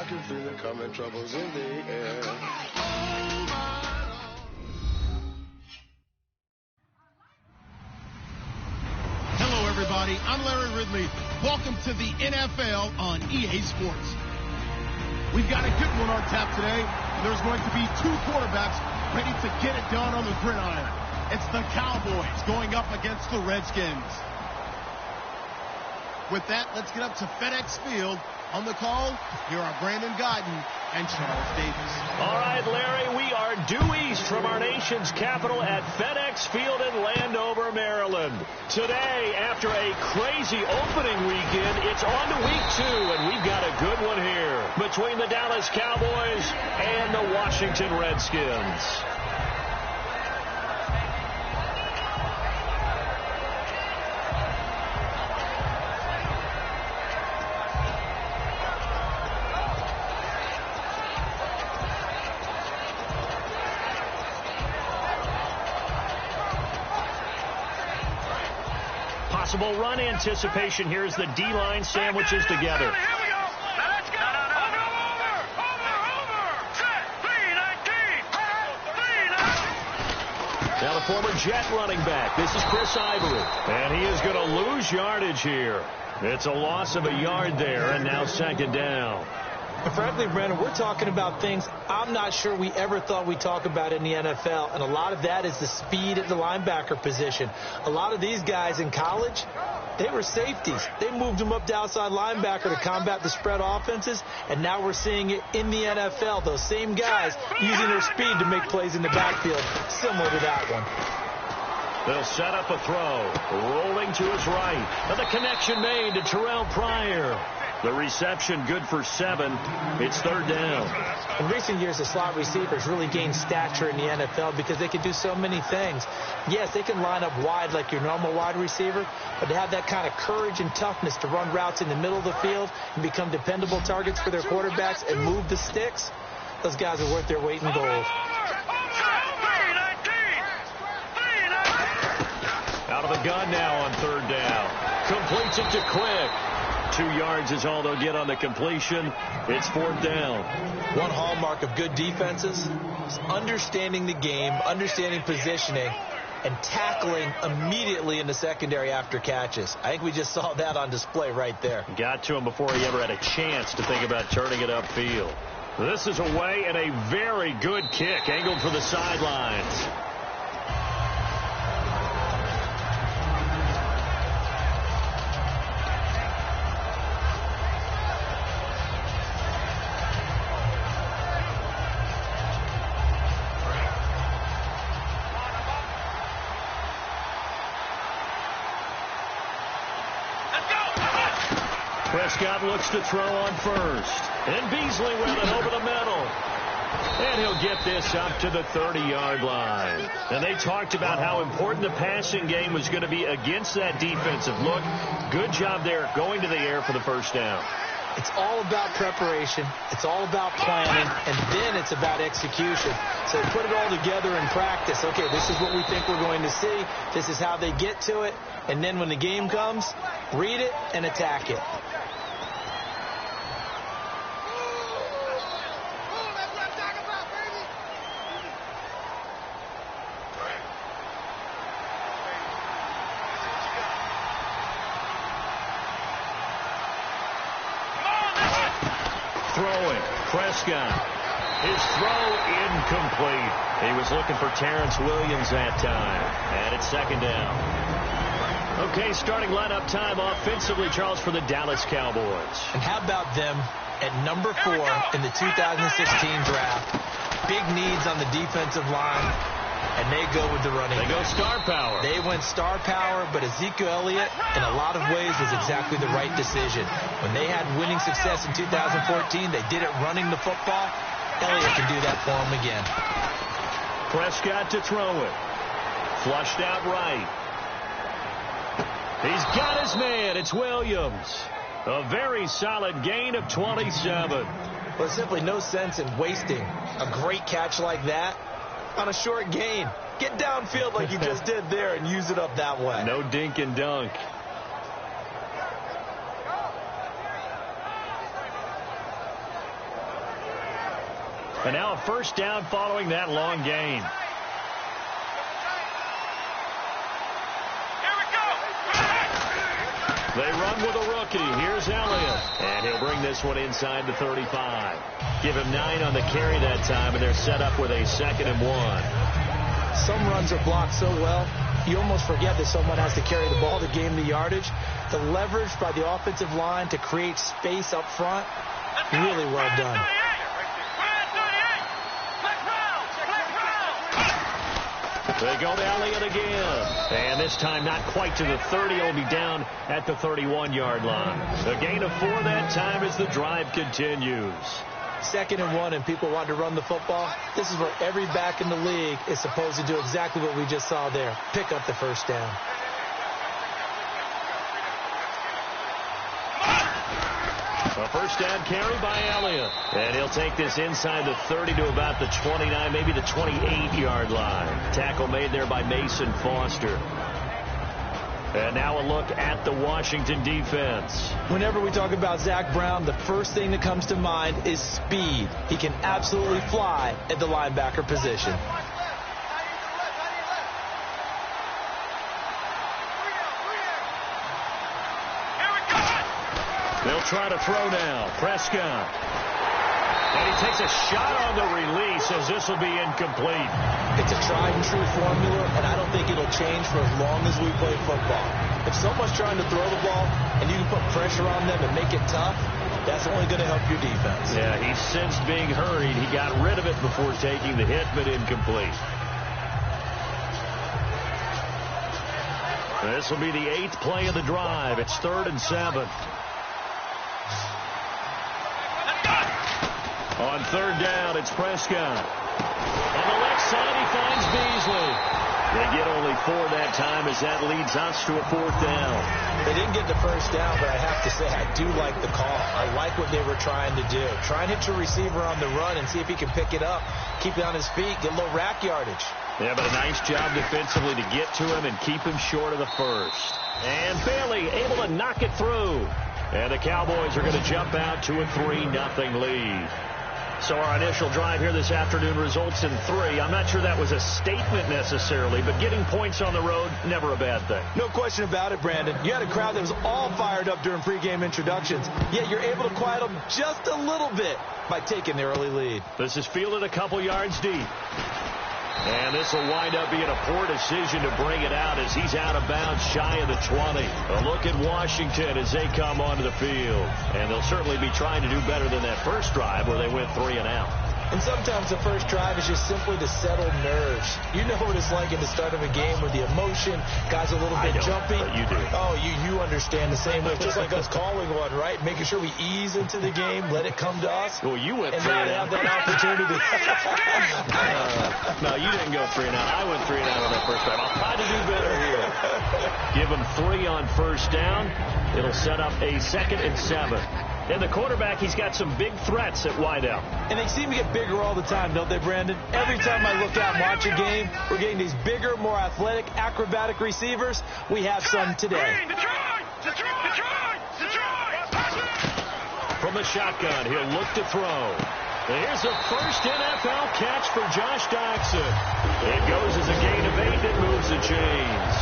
I can feel it coming, troubles in the air. Hello, everybody. I'm Larry Ridley. Welcome to the NFL on EA Sports. We've got a good one on tap today. There's going to be two quarterbacks ready to get it done on the gridiron. It's the Cowboys going up against the Redskins. With that, let's get up to FedEx Field. On the call, here are Brandon Guyton and Charles Davis. All right, Larry, we are due east from our nation's capital at FedEx Field in Landover, Maryland. Today, after a crazy opening weekend, it's on to week 2, and we've got a good one here between the Dallas Cowboys and the Washington Redskins. Possible run anticipation here as the D-line sandwiches together. Here we go. Let's go. Over. Set. 3-19. Now the former Jet running back. This is Chris Ivory. And he is going to lose yardage here. It's a loss of a yard there, and now second down. And frankly, Brandon, we're talking about things I'm not sure we ever thought we'd talk about in the NFL, and a lot of that is the speed at the linebacker position. A lot of these guys in college, they were safeties. They moved them up to outside linebacker to combat the spread offenses, and now we're seeing it in the NFL. Those same guys using their speed to make plays in the backfield, similar to that one. They'll set up a throw, rolling to his right, and the connection made to Terrell Pryor. The reception good for 7. It's third down. In recent years, the slot receivers really gained stature in the NFL because they can do so many things. Yes, they can line up wide like your normal wide receiver, but they have that kind of courage and toughness to run routes in the middle of the field and become dependable targets for their quarterbacks and move the sticks. Those guys are worth their weight in gold. Out of the gun now on third down. Completes it to Quick. 2 yards is all they'll get on the completion. It's fourth down. One hallmark of good defenses is understanding the game, understanding positioning, and tackling immediately in the secondary after catches. I think we just saw that on display right there. Got to him before he ever had a chance to think about turning it upfield. This is away and a very good kick angled for the sidelines. Prescott looks to throw on first. And Beasley with it over the middle. And he'll get this up to the 30-yard line. And they talked about how important the passing game was going to be against that defensive look. Good job there going to the air for the first down. It's all about preparation. It's all about planning. And then it's about execution. So they put it all together in practice. Okay, this is what we think we're going to see. This is how they get to it. And then when the game comes, read it and attack it. Throwing, Prescott. His throw incomplete. He was looking for Terrence Williams that time. And it's second down. Okay, starting lineup time offensively, Charles, for the Dallas Cowboys. And how about them at number 4 in the 2016 draft? Big needs on the defensive line. And they go with the running. They go star power. They went star power, but Ezekiel Elliott, in a lot of ways, was exactly the right decision. When they had winning success in 2014, they did it running the football. Elliott can do that for them again. Prescott to throw it. Flushed out right. He's got his man. It's Williams. A very solid gain of 27. Well, there's simply no sense in wasting a great catch like that on a short gain. Get downfield like he just did there and use it up that way. No dink and dunk. And now a first down following that long gain. They run with a rookie. Here's Elliott. And he'll bring this one inside the 35. Give him 9 on the carry that time, and they're set up with a 2nd and 1. Some runs are blocked so well, you almost forget that someone has to carry the ball to gain the yardage. The leverage by the offensive line to create space up front, really well done. They go to Elliott again. And this time not quite to the 30. He'll be down at the 31-yard line. A gain of 4 that time as the drive continues. 2nd and 1, and people want to run the football. This is where every back in the league is supposed to do exactly what we just saw there. Pick up the first down. A first down carry by Elliott. And he'll take this inside the 30 to about the 29, maybe the 28-yard line. Tackle made there by Mason Foster. And now a look at the Washington defense. Whenever we talk about Zach Brown, the first thing that comes to mind is speed. He can absolutely fly at the linebacker position. They'll try to throw now. Prescott. And he takes a shot on the release as this will be incomplete. It's a tried and true formula, and I don't think it'll change for as long as we play football. If someone's trying to throw the ball and you can put pressure on them and make it tough, that's only going to help your defense. Yeah, he sensed being hurried. He got rid of it before taking the hit, but incomplete. This will be the 8th play of the drive. It's 3rd and 7. On 3rd down, it's Prescott. On the left side, he finds Beasley. They get only 4 that time as that leads us to a 4th down. They didn't get the first down, but I have to say I do like the call. I like what they were trying to do. Try and hit your receiver on the run and see if he can pick it up, keep it on his feet, get a little rack yardage. Yeah, but a nice job defensively to get to him and keep him short of the first. And Bailey able to knock it through. And the Cowboys are going to jump out to a 3-0 lead. So our initial drive here this afternoon results in 3. I'm not sure that was a statement necessarily, but getting points on the road, never a bad thing. No question about it, Brandon. You had a crowd that was all fired up during pregame introductions, yet you're able to quiet them just a little bit by taking the early lead. This is fielded a couple yards deep. And this will wind up being a poor decision to bring it out as he's out of bounds shy of the 20. A look at Washington as they come onto the field. And they'll certainly be trying to do better than that first drive where they went 3 and out. And sometimes the first drive is just simply to settle nerves. You know what it's like at the start of a game with the emotion, guys a little bit jumpy. But you do. Oh, you understand the same way. Just like us calling one, right? Making sure we ease into the game, let it come to us. Well, you went 3 and and out. have that opportunity. No, you didn't go 3 and out. I went 3 and out on that first drive. I'll try to do better here. Give him 3 on first down. It'll set up a 2nd and 7. And the quarterback, he's got some big threats at wideout. And they seem to get bigger all the time, don't they, Brandon? Every time I look out and watch a game, we're getting these bigger, more athletic, acrobatic receivers. We have some today. From the shotgun, he'll look to throw. Here's the first NFL catch for Josh Doctson. It goes as a gain of 8 that moves the chains.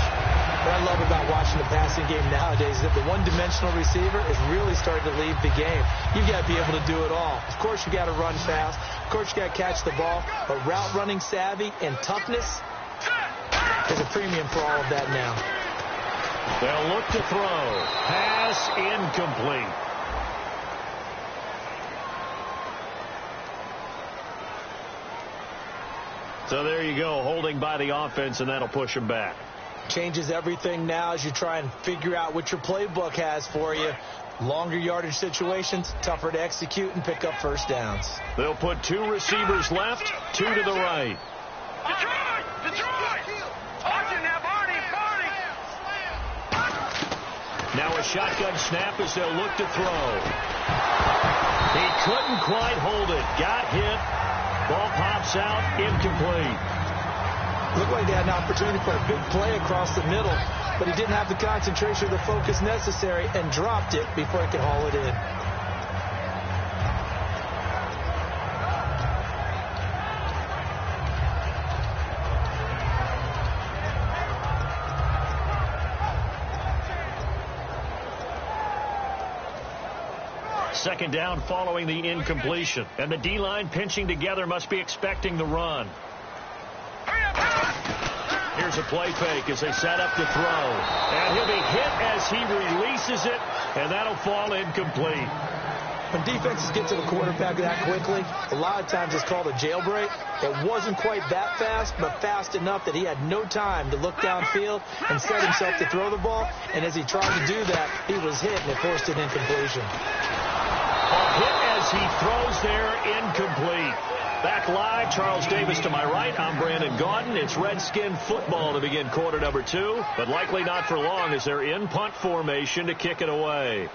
What I love about watching the passing game nowadays is that the one-dimensional receiver is really starting to leave the game. You've got to be able to do it all. Of course, you got to run fast. Of course, you got to catch the ball. But route running savvy and toughness, there's a premium for all of that now. They'll look to throw. Pass incomplete. So there you go, holding by the offense, and that'll push him back. Changes everything now as you try and figure out what your playbook has for you. Longer yardage situations, tougher to execute and pick up first downs. They'll put 2 receivers left, 2 to the right. Now a shotgun snap as they'll look to throw. He couldn't quite hold it. Got hit. Ball pops out. Incomplete. Looked like they had an opportunity for a big play across the middle, but he didn't have the concentration or the focus necessary and dropped it before he could haul it in. Second down following the incompletion. And the D-line pinching together must be expecting the run. Here's a play fake as they set up to throw. And he'll be hit as he releases it, and that'll fall incomplete. When defenses get to the quarterback that quickly, a lot of times it's called a jailbreak. It wasn't quite that fast, but fast enough that he had no time to look downfield and set himself to throw the ball. And as he tried to do that, he was hit, and it forced an incompletion. A hit as he throws there, incomplete. Back live, Charles Davis to my right. I'm Brandon Gaudin. It's Redskin football to begin quarter number 2, but likely not for long as they're in punt formation to kick it away.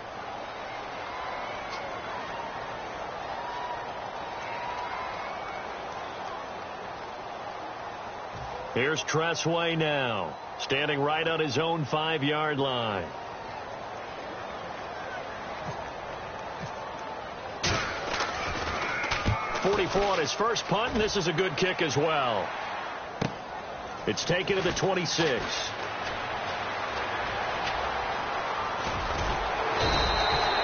Here's Tressway now, standing right on his own 5-yard line. .44 on his first punt, and this is a good kick as well. It's taken to the 26.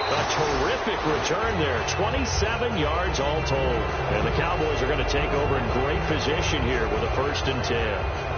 A terrific return there. 27 yards all told. And the Cowboys are going to take over in great position here with a 1st and 10.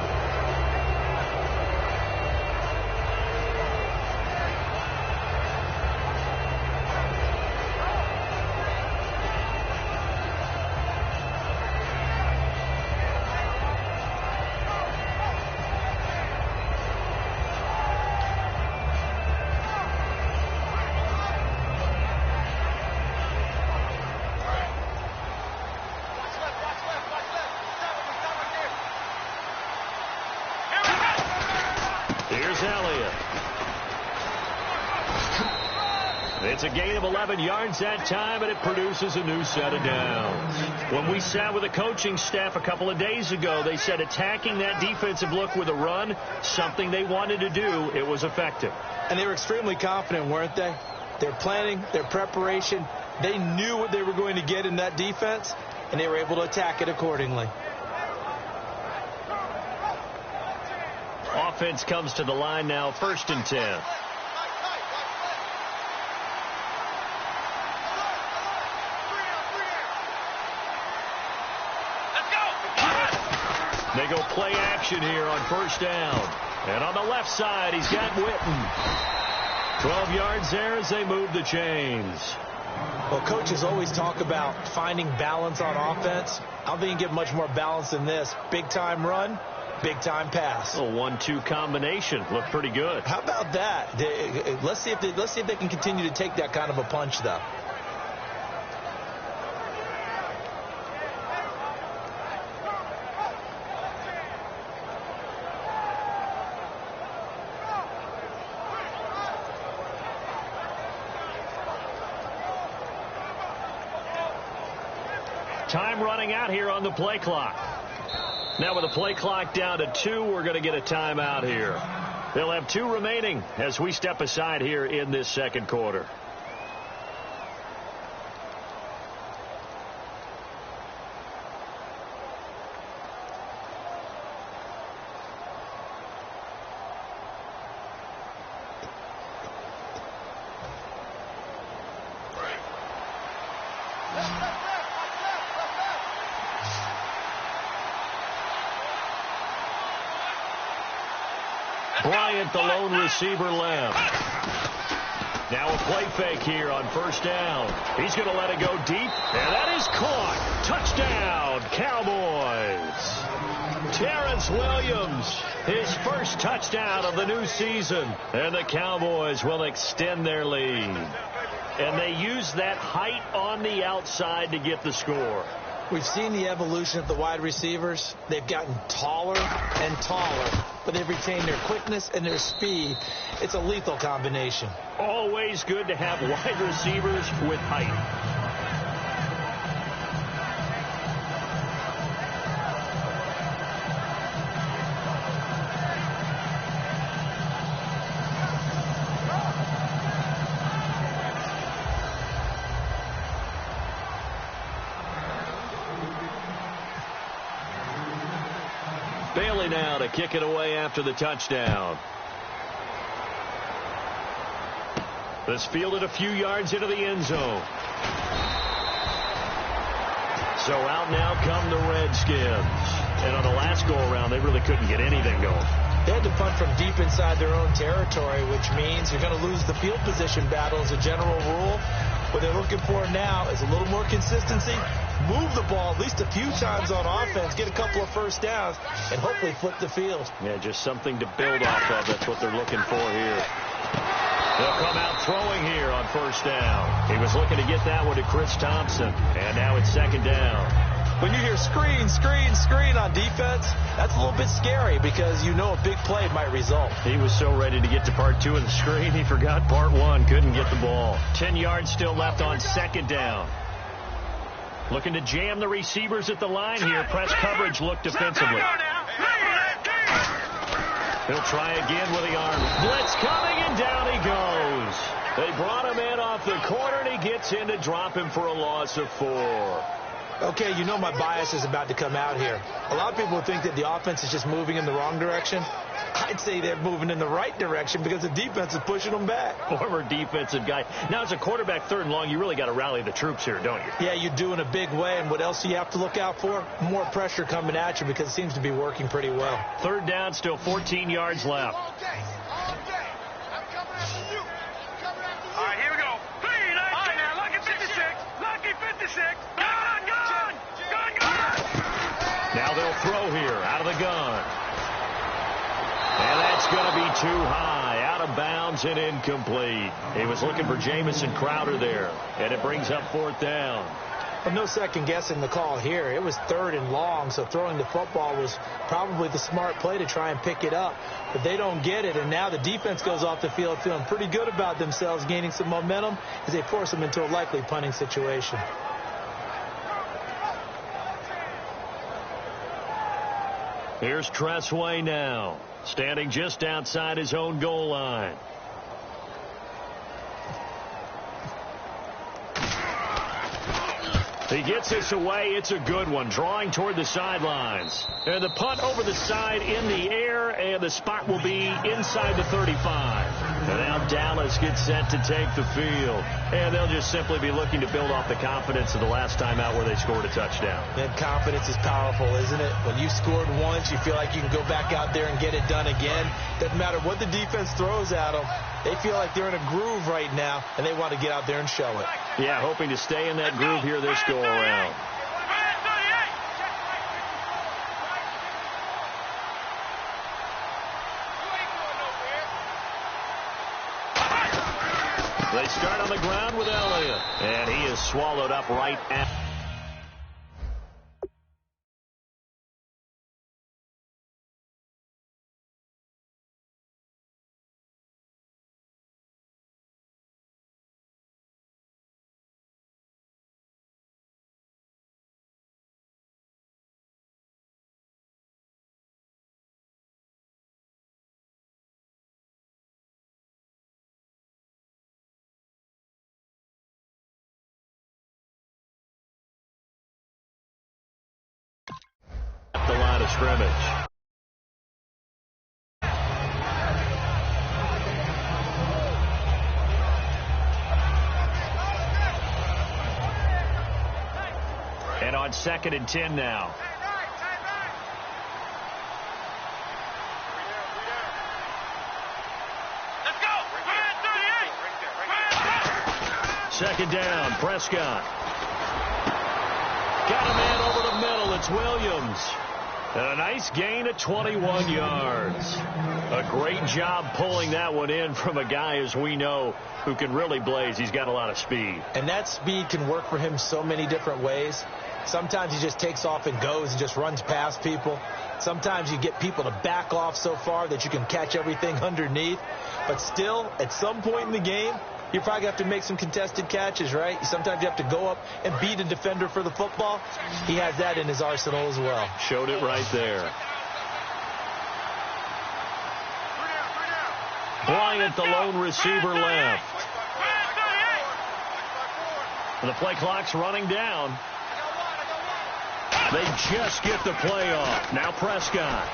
It's a gain of 11 yards that time, and it produces a new set of downs. When we sat with the coaching staff a couple of days ago, they said attacking that defensive look with a run, something they wanted to do, it was effective. And they were extremely confident, weren't they? Their planning, their preparation, they knew what they were going to get in that defense, and they were able to attack it accordingly. Offense comes to the line now, 1st and 10. They go play action here on 1st down. And on the left side, he's got Witten. 12 yards there as they move the chains. Well, coaches always talk about finding balance on offense. I don't think you can get much more balance than this. Big-time run, big-time pass. A 1-2 combination. Looked pretty good. How about that? Let's see if they can continue to take that kind of a punch, though. Time running out here on the play clock. Now with the play clock down to 2, we're going to get a timeout here. They'll have 2 remaining as we step aside here in this second quarter. Bryant, the lone receiver, left. Now a play fake here on 1st down. He's going to let it go deep, and that is caught. Touchdown, Cowboys. Terrence Williams, his first touchdown of the new season. And the Cowboys will extend their lead. And they use that height on the outside to get the score. We've seen the evolution of the wide receivers. They've gotten taller and taller, but they've retained their quickness and their speed. It's a lethal combination. Always good to have wide receivers with height. Bailey now to kick it away after the touchdown. This fielded a few yards into the end zone. So out now come the Redskins. And on the last go-around, they really couldn't get anything going. They had to punt from deep inside their own territory, which means you're going to lose the field position battle as a general rule. What they're looking for now is a little more consistency, move the ball at least a few times on offense, get a couple of first downs, and hopefully flip the field. Yeah, just something to build off of. That's what they're looking for here. They'll come out throwing here on first down. He was looking to get that one to Chris Thompson, and now it's second down. When you hear screen, screen, screen on defense, that's a little bit scary because you know a big play might result. He was so ready to get to part 2 of the screen, he forgot part 1, couldn't get the ball. 10 yards still left on second down. Looking to jam the receivers at the line here. Press coverage look defensively. He'll try again with the arm. Blitz coming, and down he goes. They brought him in off the corner, and he gets in to drop him for a loss of 4. Okay, you know my bias is about to come out here. A lot of people think that the offense is just moving in the wrong direction. I'd say they're moving in the right direction because the defense is pushing them back. Former defensive guy. Now, as a quarterback, 3rd and long, you really got to rally the troops here, don't you? Yeah, you do in a big way. And what else do you have to look out for? More pressure coming at you because it seems to be working pretty well. 3rd down, still 14 yards left. All right, here we go. Clean, all right, now, lucky 56. Lucky 56. Now they'll throw here out of the gun. And that's going to be too high, out of bounds and incomplete. He was looking for Jamison Crowder there, and it brings up 4th down. But no second guessing the call here. It was 3rd and long, so throwing the football was probably the smart play to try and pick it up. But they don't get it, and now the defense goes off the field feeling pretty good about themselves, gaining some momentum as they force them into a likely punting situation. Here's Tressway now, standing just outside his own goal line. He gets this away. It's a good one, drawing toward the sidelines. And the punt over the side in the air, and the spot will be inside the 35. And now Dallas gets set to take the field. And they'll just simply be looking to build off the confidence of the last time out where they scored a touchdown. And confidence is powerful, isn't it? When you scored once, you feel like you can go back out there and get it done again. Doesn't matter what the defense throws at them. They feel like they're in a groove right now, and they want to get out there and show it. Yeah, hoping to stay in that groove here this go-around. They start on the ground with Elliott, and he is swallowed up right at... the line of scrimmage. And on 2nd and 10 now. Let's go. 38. 2nd down, Prescott. Got a man over the middle. It's Williams. And a nice gain of 21 yards. A great job pulling that one in from a guy, as we know, who can really blaze. He's got a lot of speed. And that speed can work for him so many different ways. Sometimes he just takes off and goes and just runs past people. Sometimes you get people to back off so far that you can catch everything underneath. But still, at some point in the game, you probably have to make some contested catches, right? Sometimes you have to go up and beat a defender for the football. He has that in his arsenal as well. Showed it right there. Bryant, the lone receiver, left. And the play clock's running down. They just get the play off. Now Prescott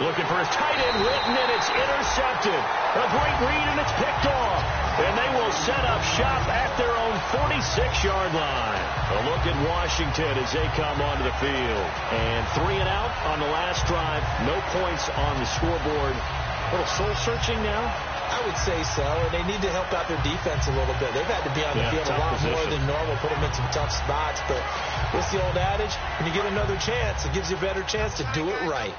looking for his tight end written, and it's intercepted. A great read, and it's picked off. And they will set up shop at their own 46-yard line. A look at Washington as they come onto the field. And 3 and out on the last drive. No points on the scoreboard. A little soul-searching now? I would say so, and they need to help out their defense a little bit. They've had to be on the field a lot more than normal, put them in some tough spots. But what's the old adage? When you get another chance, it gives you a better chance to do it right.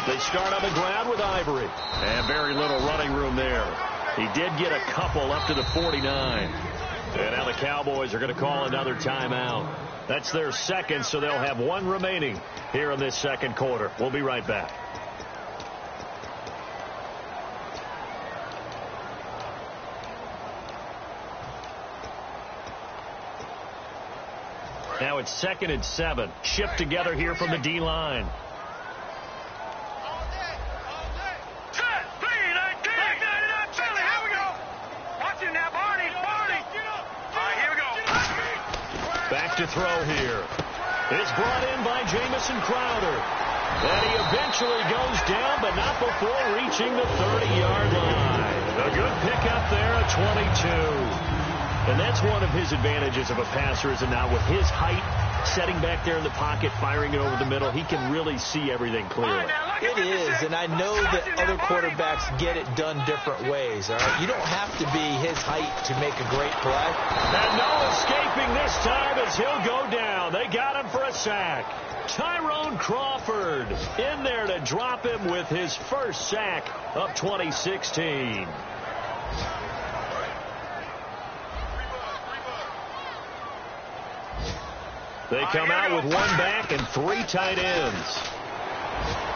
They start on the ground with Ivory. And very little running room there. He did get a couple up to the 49. And now the Cowboys are going to call another timeout. That's their second, so they'll have 1 remaining here in this second quarter. We'll be right back. Now it's 2nd and 7. Shipped together here from the D-line. Back to throw here. It's brought in by Jamison Crowder. And he eventually goes down, but not before reaching the 30-yard line. A good pickup there at 22. And that's one of his advantages of a passer, is now with his height, setting back there in the pocket, firing it over the middle, he can really see everything clearly. It is, and I know that other quarterbacks get it done different ways. All right? You don't have to be his height to make a great play. And no escaping this time as he'll go down. They got him for a sack. Tyrone Crawford in there to drop him with his first sack of 2016. They come out with 1 back and 3 tight ends.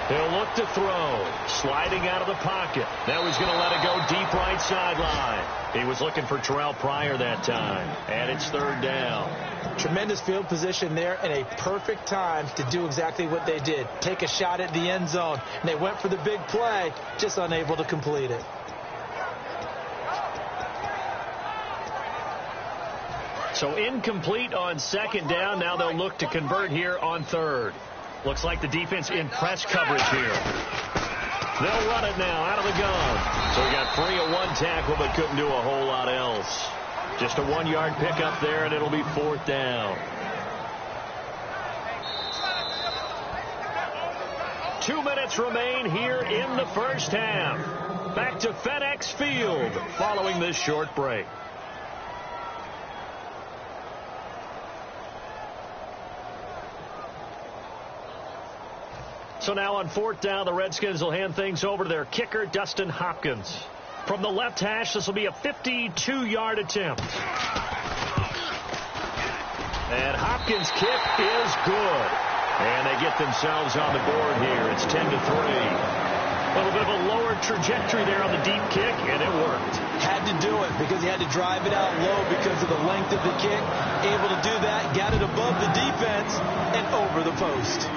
He'll look to throw. Sliding out of the pocket. Now he's going to let it go deep right sideline. He was looking for Terrell Pryor that time. And it's 3rd down. Tremendous field position there and a perfect time to do exactly what they did. Take a shot at the end zone. And they went for the big play, just unable to complete it. So incomplete on 2nd down. Now they'll look to convert here on 3rd. Looks like the defense in press coverage here. They'll run it now out of the gun. So we got 3 of 1 tackle, but couldn't do a whole lot else. Just a 1-yard pickup there, and it'll be 4th down. 2 minutes remain here in the first half. Back to FedEx Field following this short break. So now on 4th down, the Redskins will hand things over to their kicker, Dustin Hopkins. From the left hash, this will be a 52-yard attempt. And Hopkins' kick is good. And they get themselves on the board here. It's 10-3. A little bit of a lower trajectory there on the deep kick, and it worked. Had to do it because he had to drive it out low because of the length of the kick. Able to do that, got it above the defense and over the post.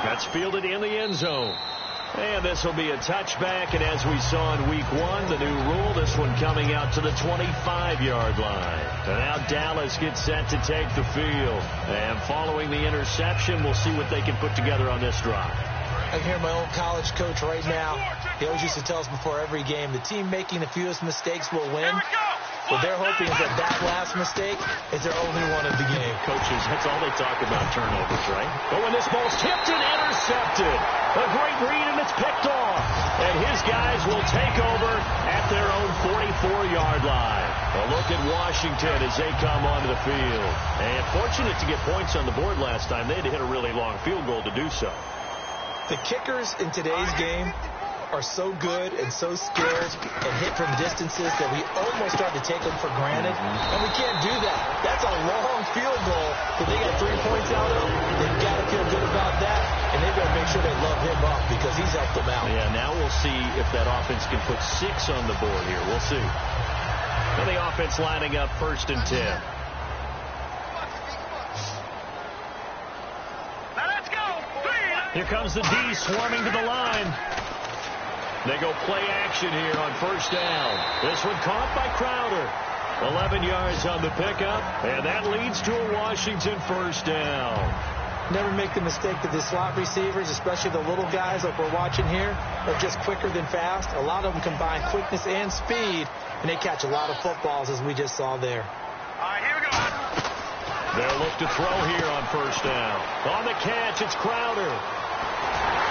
That's fielded in the end zone. And this will be a touchback, and as we saw in week 1, the new rule, this one coming out to the 25-yard line. And now Dallas gets set to take the field. And following the interception, we'll see what they can put together on this drive. I hear my old college coach right now. He always used to tell us before every game, the team making the fewest mistakes will win. What they're hoping is that last mistake is their only one of the game. Coaches, that's all they talk about, turnovers, right? But when this ball's tipped and intercepted, a great read, and it's picked off. And his guys will take over at their own 44-yard line. A look at Washington as they come onto the field. And fortunate to get points on the board last time. They had to hit a really long field goal to do so. The kickers in today's game are so good and so skilled and hit from distances that we almost start to take them for granted. And we can't do that. That's a long field goal that they got 3 points out of. They've got to feel good about that, and they've got to make sure they love him up because he's helped them out. Yeah, now we'll see if that offense can put 6 on the board here. We'll see. And the offense lining up 1st and 10. Here comes the D swarming to the line. They go play action here on 1st down. This one caught by Crowder. 11 yards on the pickup, and that leads to a Washington first down. Never make the mistake that the slot receivers, especially the little guys like we're watching here, are just quicker than fast. A lot of them combine quickness and speed, and they catch a lot of footballs, as we just saw there. All right, here we go. They'll look to throw here on first down. On the catch, it's Crowder.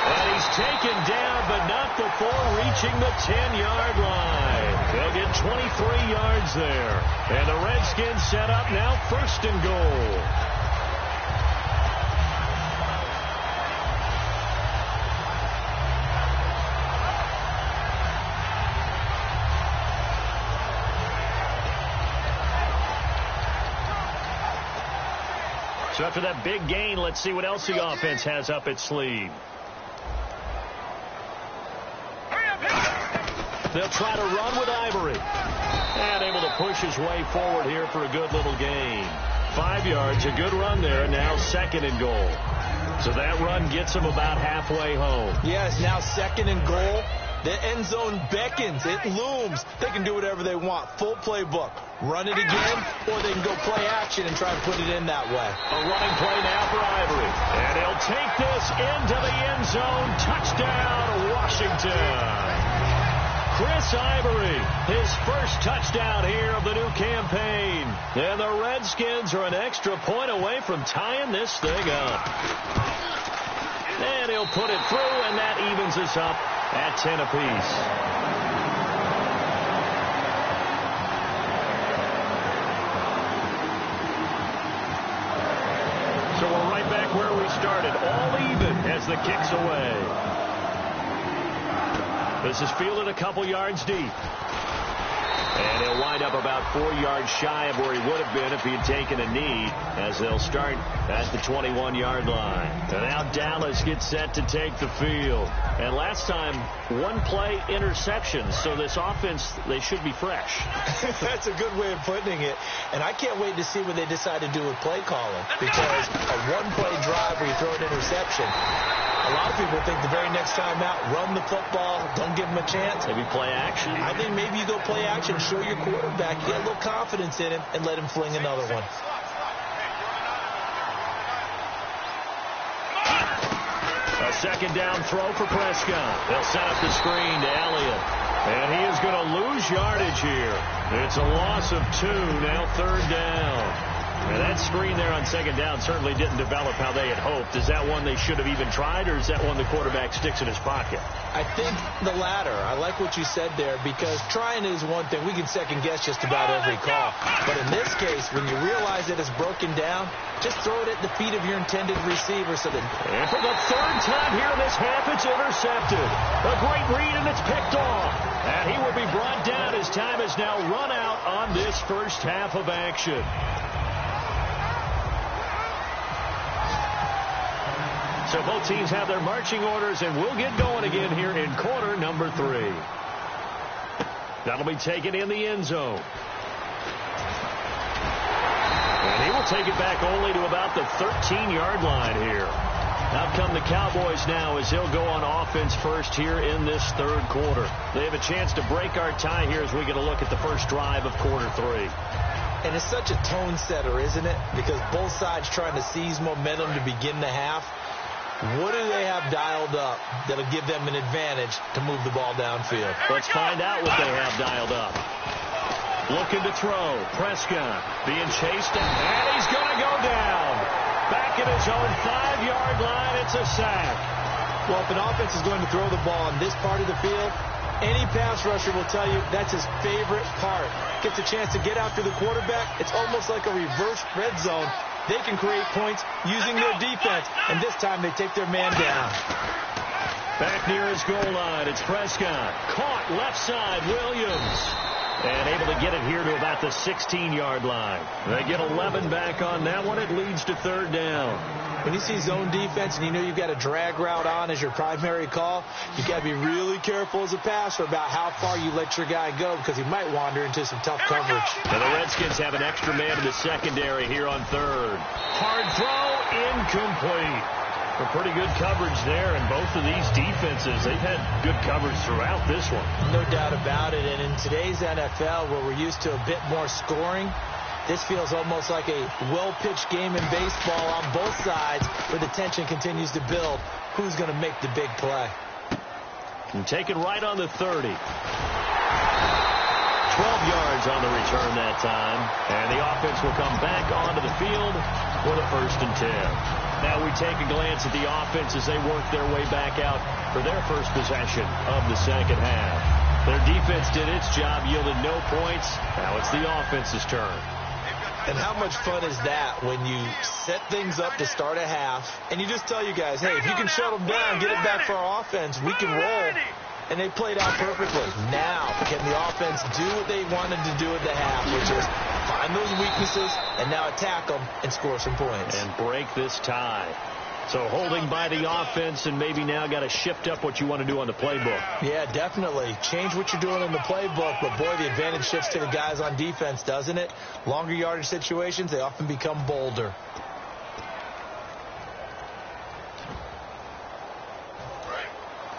And he's taken down, but not before reaching the 10-yard line. They'll get 23 yards there. And the Redskins set up now first and goal. So after that big gain, let's see what else the offense has up its sleeve. They'll try to run with Ivory. And able to push his way forward here for a good little gain. 5 yards, a good run there, and now second and goal. So that run gets him about halfway home. Yes, now second and goal. The end zone beckons. It looms. They can do whatever they want. Full playbook. Run it again, or they can go play action and try and put it in that way. A running play now for Ivory. And he'll take this into the end zone. Touchdown, Washington. Chris Ivory, his first touchdown here of the new campaign. And the Redskins are an extra point away from tying this thing up. And he'll put it through, and that evens us up at 10 apiece. So we're right back where we started, all even as the kick's away. This is fielded a couple yards deep. And he'll wind up about 4 yards shy of where he would have been if he had taken a knee, as they'll start at the 21-yard line. And now Dallas gets set to take the field. And last time, one play interception, so this offense, they should be fresh. That's a good way of putting it. And I can't wait to see what they decide to do with play calling, because a one-play drive where you throw an interception, a lot of people think the very next time out, run the football, don't give him a chance. Maybe play action? I think maybe you go play action, show your quarterback, get a little confidence in him, and let him fling another one. A second down throw for Prescott. They'll set up the screen to Elliott. And he is going to lose yardage here. It's a loss of 2, now third down. And that screen there on second down certainly didn't develop how they had hoped. Is that one they should have even tried, or is that one the quarterback sticks in his pocket? I think the latter. I like what you said there, because trying is one thing. We can second-guess just about every call. But in this case, when you realize that it's broken down, just throw it at the feet of your intended receiver. So that. And for the third time here in this half, it's intercepted. A great read, and it's picked off. And he will be brought down. His time is now run out on this first half of action. So both teams have their marching orders, and we'll get going again here in quarter number 3. That'll be taken in the end zone. And he will take it back only to about the 13-yard line here. Out come the Cowboys now as he'll go on offense first here in this third quarter. They have a chance to break our tie here as we get a look at the first drive of quarter 3. And it's such a tone setter, isn't it? Because both sides trying to seize momentum to begin the half. What do they have dialed up that'll give them an advantage to move the ball downfield? Let's find out what they have dialed up. Looking to throw. Prescott being chased, and he's going to go down. Back at his own 5-yard line, it's a sack. Well, if an offense is going to throw the ball in this part of the field, any pass rusher will tell you that's his favorite part. Gets a chance to get after the quarterback. It's almost like a reverse red zone. They can create points using their defense, and this time they take their man down. Back near his goal line, it's Prescott. Caught left side, Williams. And able to get it here to about the 16-yard line. They get 11 back on that one. It leads to third down. When you see zone defense and you know you've got a drag route on as your primary call, you've got to be really careful as a passer about how far you let your guy go, because he might wander into some tough coverage. And the Redskins have an extra man in the secondary here on third. Hard throw, incomplete. A pretty good coverage there, and both of these defenses, they've had good coverage throughout this one. No doubt about it, and in today's NFL, where we're used to a bit more scoring, this feels almost like a well-pitched game in baseball on both sides, where the tension continues to build. Who's going to make the big play? And taken right on the 30. 12 yards on the return that time, and the offense will come back onto the field for the 1st and 10. Now we take a glance at the offense as they work their way back out for their first possession of the second half. Their defense did its job, yielded no points. Now it's the offense's turn. And how much fun is that when you set things up to start a half, and you just tell you guys, hey, if you can shut them down, get it back for our offense, we can roll. And they played out perfectly. Now, can the offense do what they wanted to do at the half, which is find those weaknesses and now attack them and score some points. And break this tie. So holding by the offense, and maybe now got to shift up what you want to do on the playbook. Yeah, definitely. Change what you're doing in the playbook, but boy, the advantage shifts to the guys on defense, doesn't it? Longer yardage situations, they often become bolder.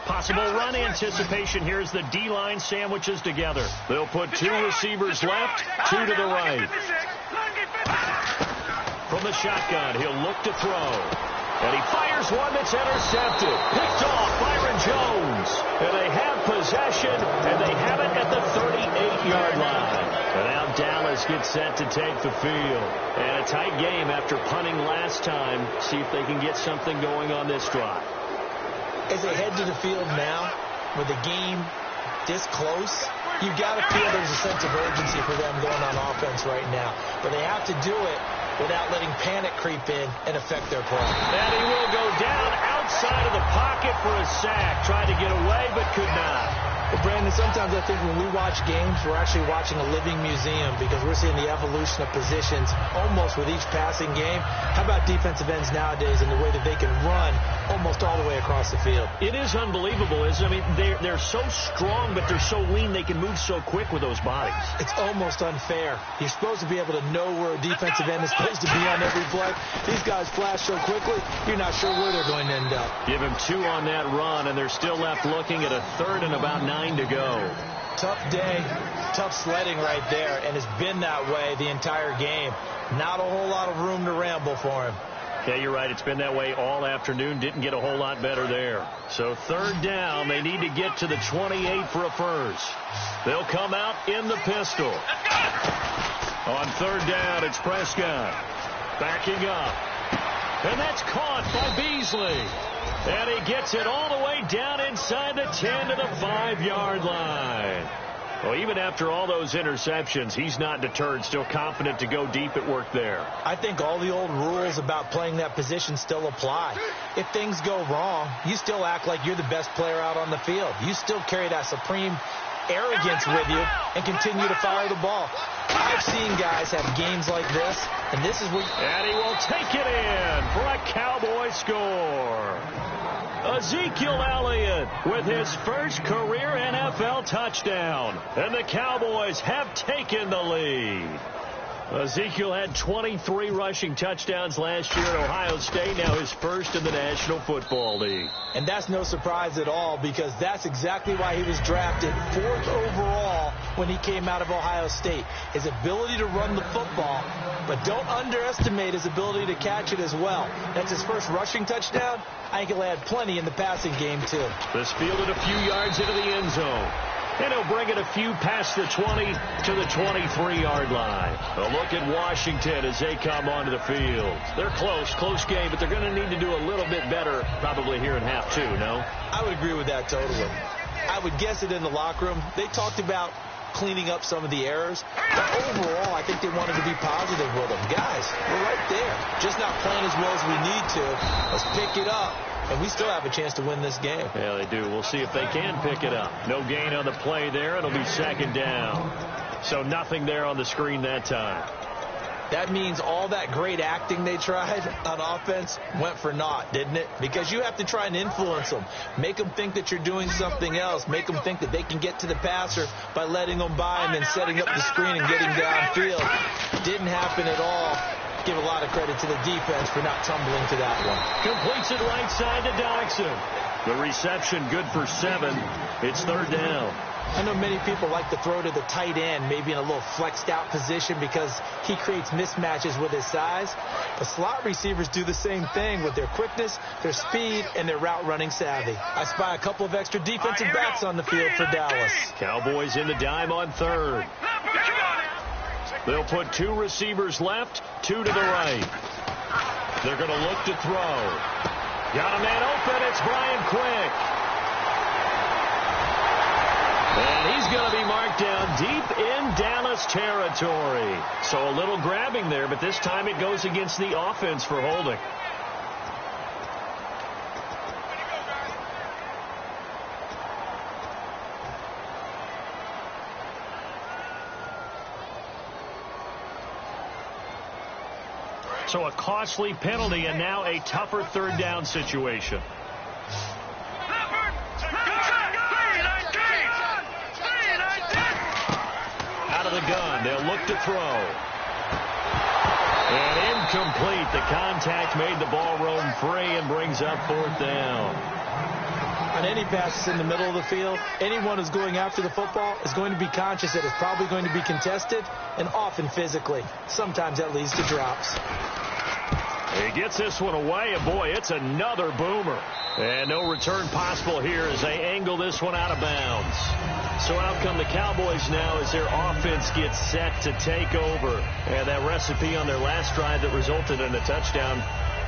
Possible run anticipation. Here's the D-line sandwiches together. They'll put 2 receivers left, 2 to the right. From the shotgun, he'll look to throw. And he fires one that's intercepted. Picked off Byron Jones. And they have possession, and they have it at the 38-yard line. And now Dallas gets set to take the field. And a tight game after punting last time. See if they can get something going on this drive. As they head to the field now, with the game this close, you've got to feel there's a sense of urgency for them going on offense right now. But they have to do it without letting panic creep in and affect their play. And he will go down outside of the pocket for a sack. Tried to get away, but could not. Well, Brandon, sometimes I think when we watch games, we're actually watching a living museum because we're seeing the evolution of positions almost with each passing game. How about defensive ends nowadays and the way that they can run almost all the way across the field? It is unbelievable, isn't it? I mean, they're so strong, but they're so lean, they can move so quick with those bodies. It's almost unfair. You're supposed to be able to know where a defensive end is supposed to be on every play. These guys flash so quickly, you're not sure where they're going to end up. Give him 2 on that run, and they're still left looking at a 3rd and about 9 to go. Tough day, tough sledding right there, and it's been that way the entire game. Not a whole lot of room to ramble for him. Yeah, you're right. It's been that way all afternoon. Didn't get a whole lot better there. So 3rd down, they need to get to the 28 for a first. They'll come out in the pistol. On 3rd down, it's Prescott. Backing up. And that's caught by Beasley. And he gets it all the way down inside the 10 to the 5-yard line. Well, even after all those interceptions, he's not deterred, still confident to go deep at work there. I think all the old rules about playing that position still apply. If things go wrong, you still act like you're the best player out on the field. You still carry that supreme arrogance with you and continue to fire the ball. I've seen guys have games like this, and this is where... And he will take it in for a Cowboy score. Ezekiel Elliott with his first career NFL touchdown. And the Cowboys have taken the lead. Ezekiel had 23 rushing touchdowns last year at Ohio State, now his first in the National Football League. And that's no surprise at all because that's exactly why he was drafted 4th overall when he came out of Ohio State. His ability to run the football, but don't underestimate his ability to catch it as well. That's his first rushing touchdown. I think he'll add plenty in the passing game too. This fielded a few yards into the end zone. And he'll bring it a few past the 20 to the 23-yard line. A look at Washington as they come onto the field. They're close game, but they're going to need to do a little bit better probably here in half 2, no? I would agree with that totally. I would guess that in the locker room, they talked about cleaning up some of the errors. But overall, I think they wanted to be positive with them. Guys, we're right there. Just not playing as well as we need to. Let's pick it up. And we still have a chance to win this game. Yeah, they do. We'll see if they can pick it up. No gain on the play there. It'll be 2nd down. So nothing there on the screen that time. That means all that great acting they tried on offense went for naught, didn't it? Because you have to try and influence them. Make them think that you're doing something else. Make them think that they can get to the passer by letting them by and then setting up the screen and getting downfield. Didn't happen at all. Give a lot of credit to the defense for not tumbling to that one. Completes it right side to Doxson. The reception good for 7. It's 3rd down. I know many people like to throw to the tight end, maybe in a little flexed out position because he creates mismatches with his size. But slot receivers do the same thing with their quickness, their speed, and their route running savvy. I spy a couple of extra defensive backs on the field for Dallas. Cowboys in the dime on 3rd. They'll put 2 receivers left, 2 to the right. They're going to look to throw. Got a man open. It's Brian Quick. And he's going to be marked down deep in Dallas territory. So a little grabbing there, but this time it goes against the offense for holding. So a costly penalty and now a tougher 3rd down situation. Out of the gun, they'll look to throw. And incomplete. The contact made the ball roam free and brings up 4th down. On any passes in the middle of the field, anyone who's going after the football is going to be conscious that it's probably going to be contested, and often physically. Sometimes that leads to drops. He gets this one away, and boy, it's another boomer. And no return possible here as they angle this one out of bounds. So out come the Cowboys now as their offense gets set to take over. And that recipe on their last drive that resulted in a touchdown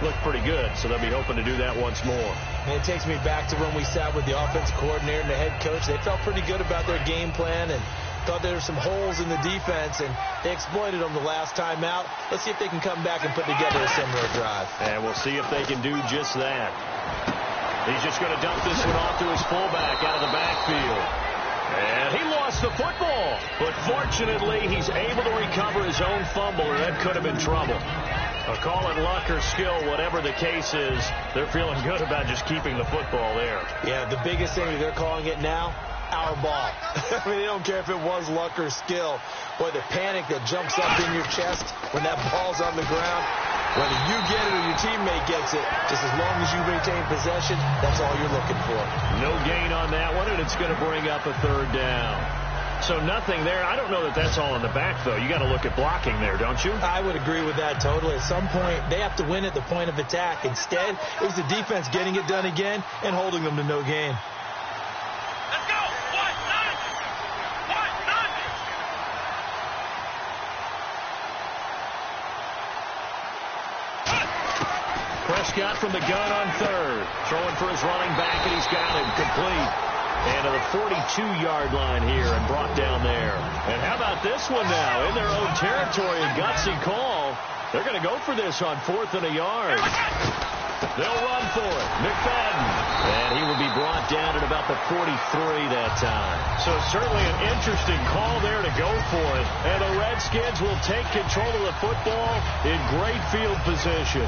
looked pretty good, so they'll be hoping to do that once more. And it takes me back to when we sat with the offensive coordinator and the head coach. They felt pretty good about their game plan and thought there were some holes in the defense, and they exploited them the last time out. Let's see if they can come back and put together a similar drive. And we'll see if they can do just that. He's just going to dump this one off to his fullback out of the backfield. And he lost the football, but fortunately he's able to recover his own fumble, or that could have been trouble. Call it luck or skill, whatever the case is, they're feeling good about just keeping the football there. Yeah, the biggest thing that they're calling it now, our ball. I mean, they don't care if it was luck or skill. Boy, the panic that jumps up in your chest when that ball's on the ground, whether you get it or your teammate gets it, just as long as you retain possession, that's all you're looking for. No gain on that one, and it's going to bring up a 3rd down. So nothing there. I don't know that that's all in the back, though. You got to look at blocking there, don't you? I would agree with that totally. At some point, they have to win at the point of attack. Instead, it was the defense getting it done again and holding them to no gain. Let's go! What? None! What? None! Prescott from the gun on 3rd. Throwing for his running back, and he's got him complete. And to the 42-yard line here and brought down there. And how about this one now? In their own territory, a gutsy call. They're going to go for this on 4th and a yard. They'll run for it. McFadden. And he will be brought down at about the 43 that time. So certainly an interesting call there to go for it. And the Redskins will take control of the football in great field position.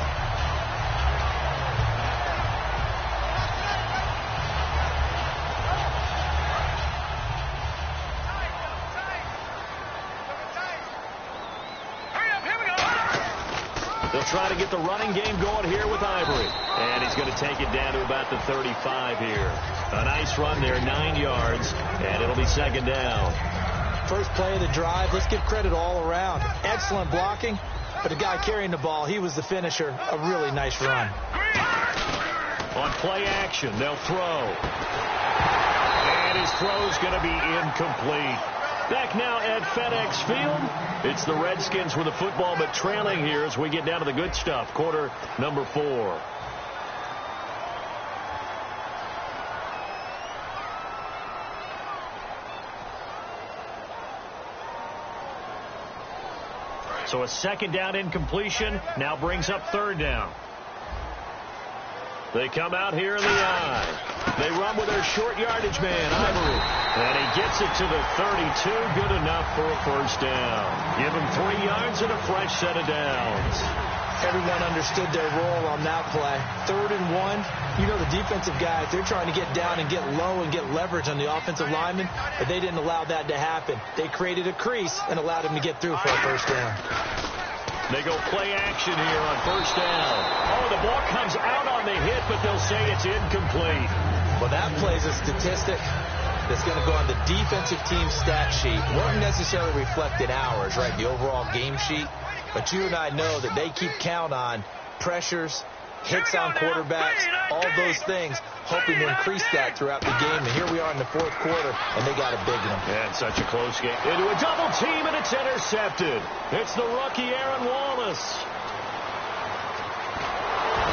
They'll try to get the running game going here with Ivory. And he's going to take it down to about the 35 here. A nice run there, 9 yards, and it'll be 2nd down. First play of the drive, let's give credit all around. Excellent blocking, but the guy carrying the ball, he was the finisher. A really nice run. On play action, they'll throw. And his throw's going to be incomplete. Back now at FedEx Field. It's the Redskins with the football, but trailing here as we get down to the good stuff. Quarter number 4. So a 2nd down incompletion now brings up 3rd down. They come out here in the eye. They run with their short yardage man, Ivory. And he gets it to the 32. Good enough for a 1st down. Give him 3 yards and a fresh set of downs. Everyone understood their role on that play. 3rd and 1. You know the defensive guys, they're trying to get down and get low and get leverage on the offensive lineman, but they didn't allow that to happen. They created a crease and allowed him to get through for a 1st down. They go play action here on first down. Oh, the ball comes out on the hit, but they'll say it's incomplete. Well, that plays a statistic that's going to go on the defensive team stat sheet. Won't necessarily reflect in ours, right, the overall game sheet. But you and I know that they keep count on pressures, hits on quarterbacks, all those things, hoping to increase that throughout the game. And here we are in the fourth quarter, and they got a big one. Yeah, it's such a close game. Into a double team, and it's intercepted. It's the rookie Aaron Wallace.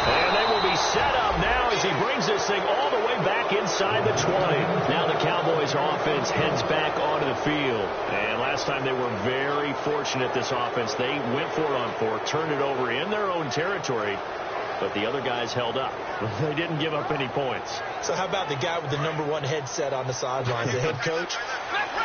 And they will be set up now as he brings this thing all the way back inside the 20. Now the Cowboys offense heads back onto the field. And last time they were very fortunate, this offense. They went for it on fourth, turned it over in their own territory. But the other guys held up. They didn't give up any points. So how about the guy with the #1 headset on the sidelines, the head coach?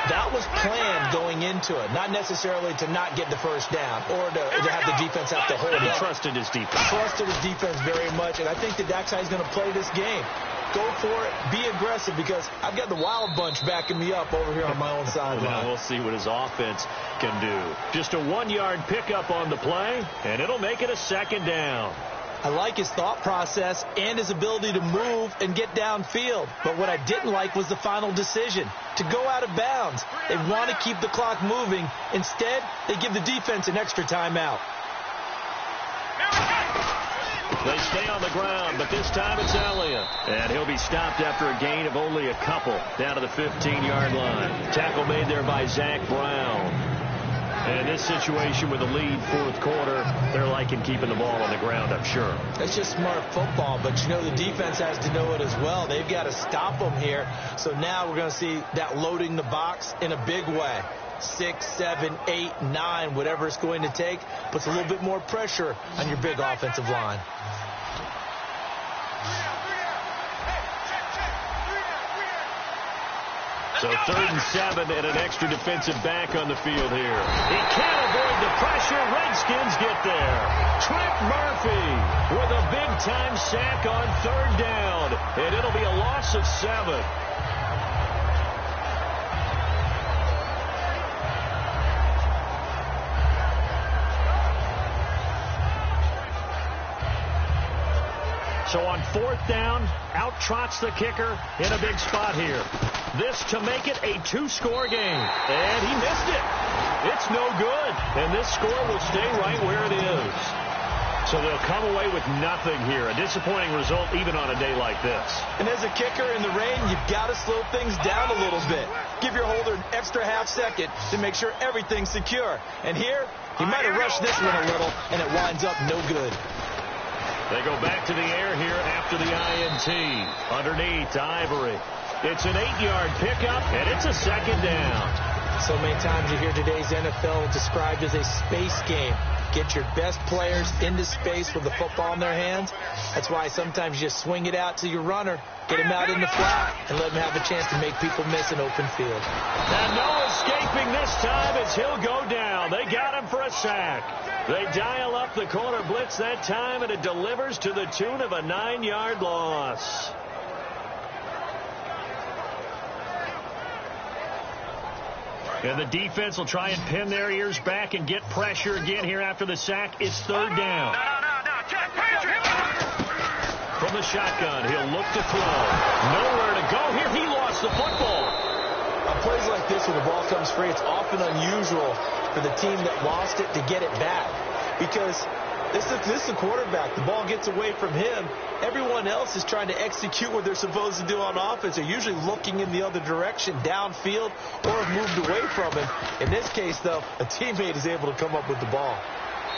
That was planned going into it. Not necessarily to not get the first down or to have the defense have to hold it. He trusted his defense. Trusted his defense very much, and I think that's how he's going to play this game. Go for it. Be aggressive, because I've got the wild bunch backing me up over here on my own sideline. Well, we'll see what his offense can do. Just a 1-yard pickup on the play, and it'll make it a second down. I like his thought process and his ability to move and get downfield. But what I didn't like was the final decision, to go out of bounds. They want to keep the clock moving. Instead, they give the defense an extra timeout. They stay on the ground, but this time it's Elliott. And he'll be stopped after a gain of only a couple, down to the 15-yard line. Tackle made there by Zach Brown. And in this situation with the lead fourth quarter, they're liking keeping the ball on the ground, I'm sure. That's just smart football, but you know the defense has to know it as well. They've got to stop them here. So now we're going to see that loading the box in a big way. 6, 7, 8, 9, whatever it's going to take, puts a little bit more pressure on your big offensive line. So 3rd and 7 and an extra defensive back on the field here. He can't avoid the pressure. Redskins get there. Trent Murphy with a big-time sack on 3rd down. And it'll be a loss of 7. So on 4th down, out trots the kicker in a big spot here. This to make it a 2-score game. And he missed it. It's no good. And this score will stay right where it is. So they'll come away with nothing here. A disappointing result even on a day like this. And as a kicker in the rain, you've got to slow things down a little bit. Give your holder an extra half second to make sure everything's secure. And here, he might have rushed this one a little, and it winds up no good. They go back to the air here after the INT. Underneath to Ivory. It's an 8-yard pickup, and it's a second down. So many times you hear today's NFL described as a space game. Get your best players into space with the football in their hands. That's why sometimes you just swing it out to your runner, get him out in the flat, and let him have a chance to make people miss an open field. And no escaping this time as he'll go down. They got him for a sack. They dial up the corner blitz that time, and it delivers to the tune of a 9-yard loss. And the defense will try and pin their ears back and get pressure again here after the sack. It's 3rd down. From the shotgun, he'll look to throw. Nowhere to go here. He lost the football. On plays like this where the ball comes free, it's often unusual for the team that lost it to get it back. Because this is the quarterback. The ball gets away from him. Everyone else is trying to execute what they're supposed to do on offense. They're usually looking in the other direction, downfield, or have moved away from him. In this case, though, a teammate is able to come up with the ball.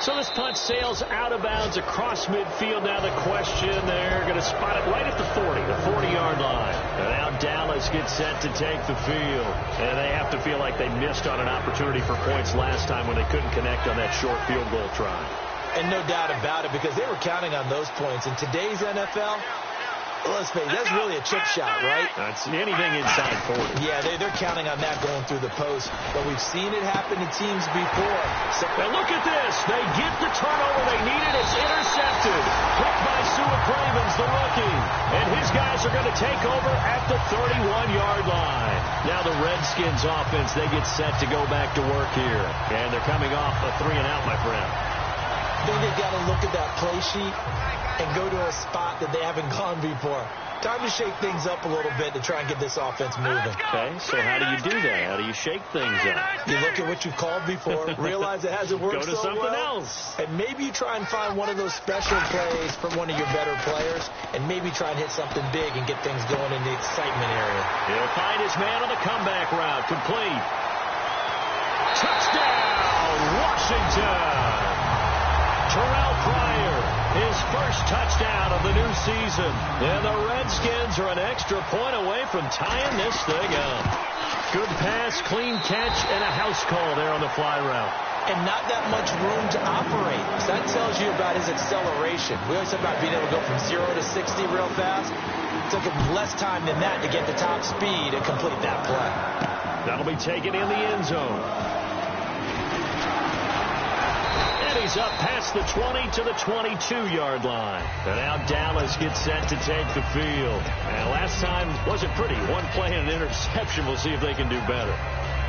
So this punt sails out of bounds across midfield. Now the question, they're going to spot it right at the 40-yard line. And now Dallas gets set to take the field. And they have to feel like they missed on an opportunity for points last time when they couldn't connect on that short field goal try. And no doubt about it, because they were counting on those points. In today's NFL, let's face it, that's really a chip shot, right? That's anything inside 40. Yeah, they're counting on that going through the post. But we've seen it happen to teams before. So, and look at this. They get the turnover they needed. It's intercepted. Picked by Sua Cravens, the rookie. And his guys are going to take over at the 31-yard line. Now the Redskins offense, they get set to go back to work here. And they're coming off a 3-and-out, my friend. think they've got to look at that play sheet and go to a spot that they haven't gone before. Time to shake things up a little bit to try and get this offense moving. Okay, so how do you do that? How do you shake things up? You look at what you called before, realize it hasn't worked Go to so something well, else. and maybe you try and find one of those special plays from one of your better players, and maybe try and hit something big and get things going in the excitement area. He'll find his man on the comeback route. Complete. Touchdown, Washington. Terrell Pryor, his first touchdown of the new season. And the Redskins are an extra point away from tying this thing up. Good pass, clean catch, and a house call there on the fly route. And not that much room to operate. So that tells you about his acceleration. We always talk about being able to go from 0 to 60 real fast. It took him less time than that to get the top speed and complete that play. That'll be taken in the end zone. He's up past the 20 to the 22-yard line. And now Dallas gets set to take the field. And last time wasn't pretty. One play and an interception. We'll see if they can do better.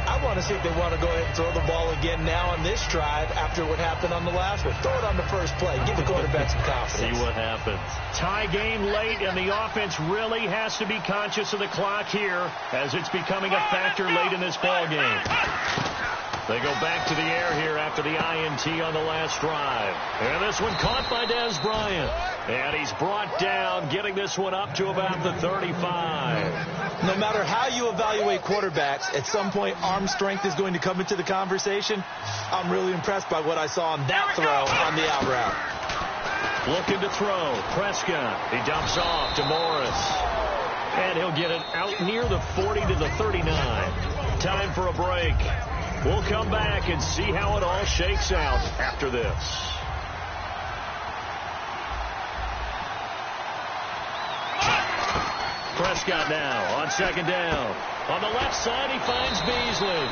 I want to see if they want to go ahead and throw the ball again now on this drive after what happened on the last one. Throw it on the first play. Give the quarterback some confidence. See what happens. Tie game late, and the offense really has to be conscious of the clock here as it's becoming a factor late in this ball game. They go back to the air here after the INT on the last drive. And this one caught by Dez Bryant. And he's brought down, getting this one up to about the 35. No matter how you evaluate quarterbacks, at some point arm strength is going to come into the conversation. I'm really impressed by what I saw on that throw on the out route. Looking to throw. Prescott. He dumps off to Morris. And he'll get it out near the 40 to the 39. Time for a break. We'll come back and see how it all shakes out after this. Prescott now on second down. On the left side, he finds Beasley.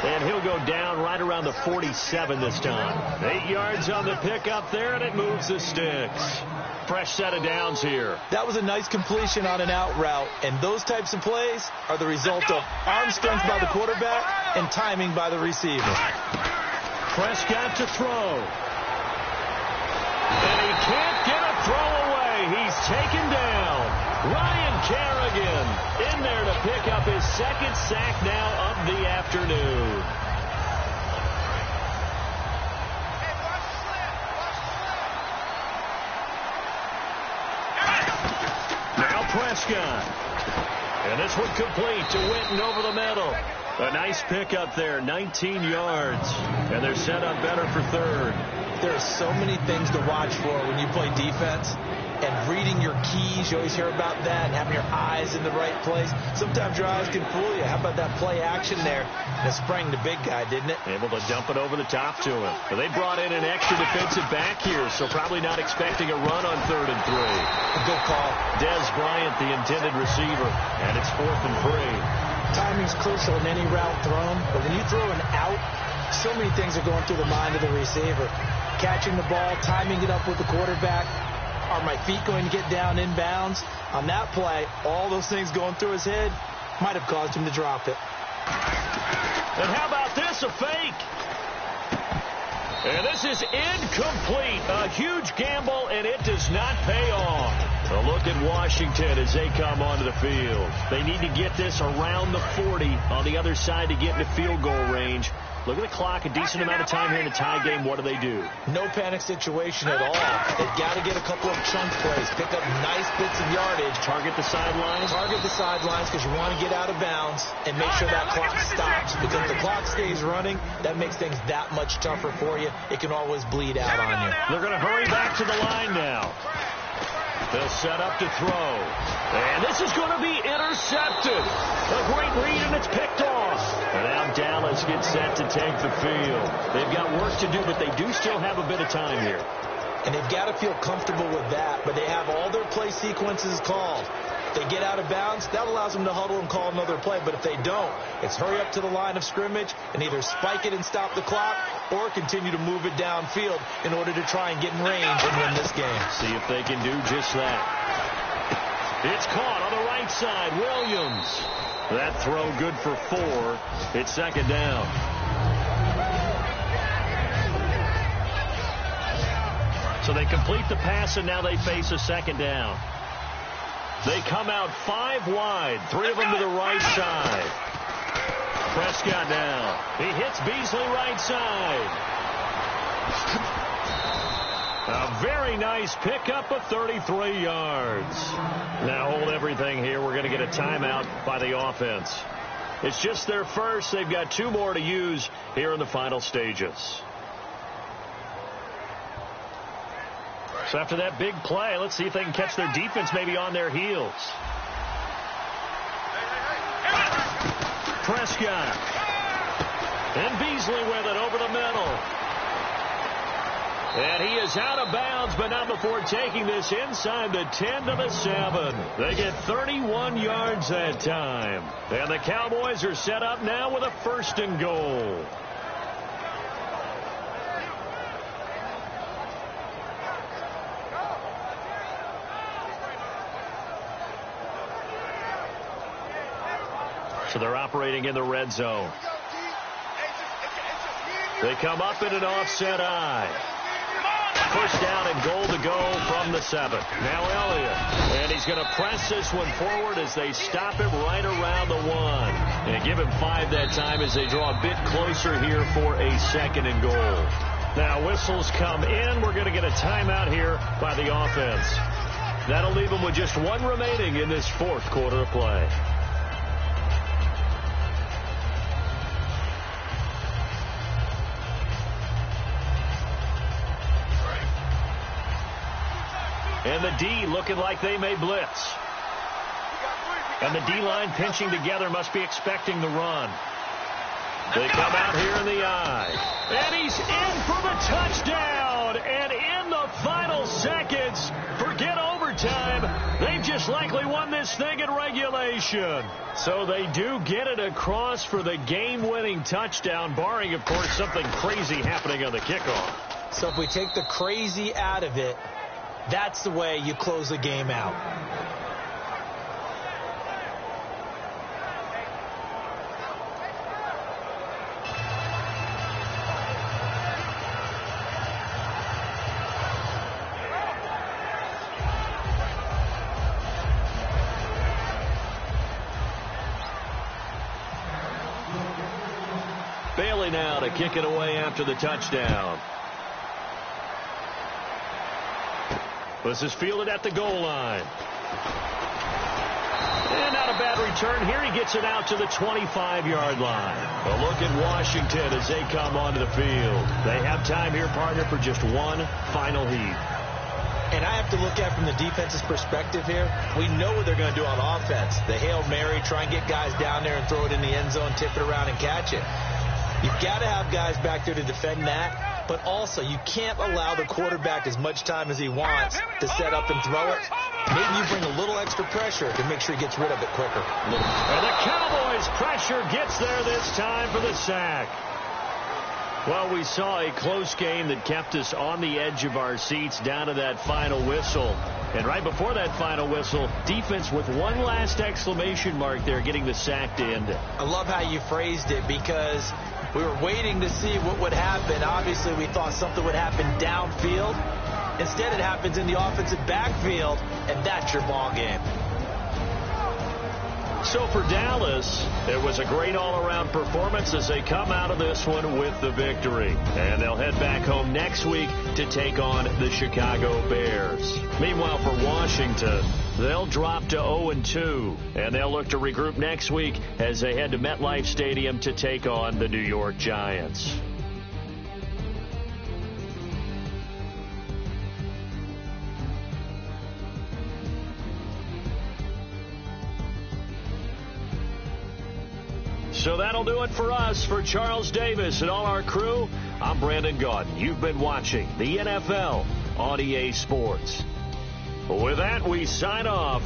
And he'll go down right around the 47 this time. 8 yards on the pickup there, and it moves the sticks. Fresh set of downs here. That was a nice completion on an out route, and those types of plays are the result of arm strength by the quarterback and timing by the receiver. Prescott to throw. And he can't get a throw away. He's taken down. Ryan Kerrigan in there to pick up his second sack now of the afternoon. Now Prescott. And this one complete to Winton over the middle. A nice pickup there, 19 yards. And they're set up better for third. There are so many things to watch for when you play defense. And reading your keys, you always hear about that, and having your eyes in the right place. Sometimes your eyes can fool you. How about that play action there? And it sprang the big guy, didn't it? Able to dump it over the top to him. But they brought in an extra defensive back here, so probably not expecting a run on 3rd and 3. A good call. Dez Bryant, the intended receiver, and it's 4th and 3. Timing's crucial in any route thrown, but when you throw an out, so many things are going through the mind of the receiver. Catching the ball, timing it up with the quarterback. Are my feet going to get down inbounds? On that play, all those things going through his head might have caused him to drop it. And how about this, a fake? And this is incomplete. A huge gamble, and it does not pay off. A look at Washington as they come onto the field. They need to get this around the 40 on the other side to get into field goal range. Look at the clock, a decent amount of time here in a tie game. What do? No panic situation at all. They've got to get a couple of chunk plays, pick up nice bits of yardage. Target the sidelines? Target the sidelines because you want to get out of bounds and make sure that clock stops. Because if the clock stays running, that makes things that much tougher for you. It can always bleed out on you. They're going to hurry back to the line now. They'll set up to throw. And this is going to be intercepted. A great read, and it's picked off. And now Dallas gets set to take the field. They've got work to do, but they do still have a bit of time here. And they've got to feel comfortable with that, but they have all their play sequences called. If they get out of bounds, that allows them to huddle and call another play. But if they don't, it's hurry up to the line of scrimmage and either spike it and stop the clock or continue to move it downfield in order to try and get in range and win this game. See if they can do just that. It's caught on the right side. Williams. That throw good for 4. It's second down. So they complete the pass, and now they face a second down. They come out 5 wide, 3 of them to the right side. Prescott now. He hits Beasley right side. A very nice pickup of 33 yards. Now hold everything here. We're going to get a timeout by the offense. It's just their first. They've got 2 more to use here in the final stages. So after that big play, let's see if they can catch their defense maybe on their heels. Prescott. And Beasley with it over the middle. And he is out of bounds, but not before taking this inside the 10 to the 7. They get 31 yards that time. And the Cowboys are set up now with a 1st and goal. So they're operating in the red zone. They come up in an offset eye. First down and goal to go from the 7. Now Elliott. And he's going to press this one forward as they stop him right around the 1. And give him 5 that time as they draw a bit closer here for a 2nd and goal. Now whistles come in. We're going to get a timeout here by the offense. That'll leave them with just 1 remaining in this 4th quarter of play. And the D looking like they may blitz. And the D-line pinching together, must be expecting the run. They come out here in the eye. And he's in for the touchdown. And in the final seconds, forget overtime. They've just likely won this thing in regulation. So they do get it across for the game-winning touchdown, barring, of course, something crazy happening on the kickoff. So if we take the crazy out of it, that's the way you close the game out. Bailey now to kick it away after the touchdown. This is fielded at the goal line. And not a bad return here. He gets it out to the 25-yard line. A look at Washington as they come onto the field. They have time here, partner, for just 1 final heat. And I have to look at it from the defense's perspective here. We know what they're going to do on offense. The Hail Mary, try and get guys down there and throw it in the end zone, tip it around and catch it. You've got to have guys back there to defend that, but also you can't allow the quarterback as much time as he wants to set up and throw it. Maybe you bring a little extra pressure to make sure he gets rid of it quicker. And the Cowboys' pressure gets there this time for the sack. Well, we saw a close game that kept us on the edge of our seats down to that final whistle. And right before that final whistle, defense with one last exclamation mark there, getting the sack to end it. I love how you phrased it, because we were waiting to see what would happen. Obviously, we thought something would happen downfield. Instead, it happens in the offensive backfield, and that's your ball game. So for Dallas, it was a great all-around performance as they come out of this one with the victory. And they'll head back home next week to take on the Chicago Bears. Meanwhile, for Washington, they'll drop to 0-2, and they'll look to regroup next week as they head to MetLife Stadium to take on the New York Giants. So that'll do it for us. For Charles Davis and all our crew, I'm Brandon Gaudin. You've been watching the NFL on EA Sports. With that, we sign off.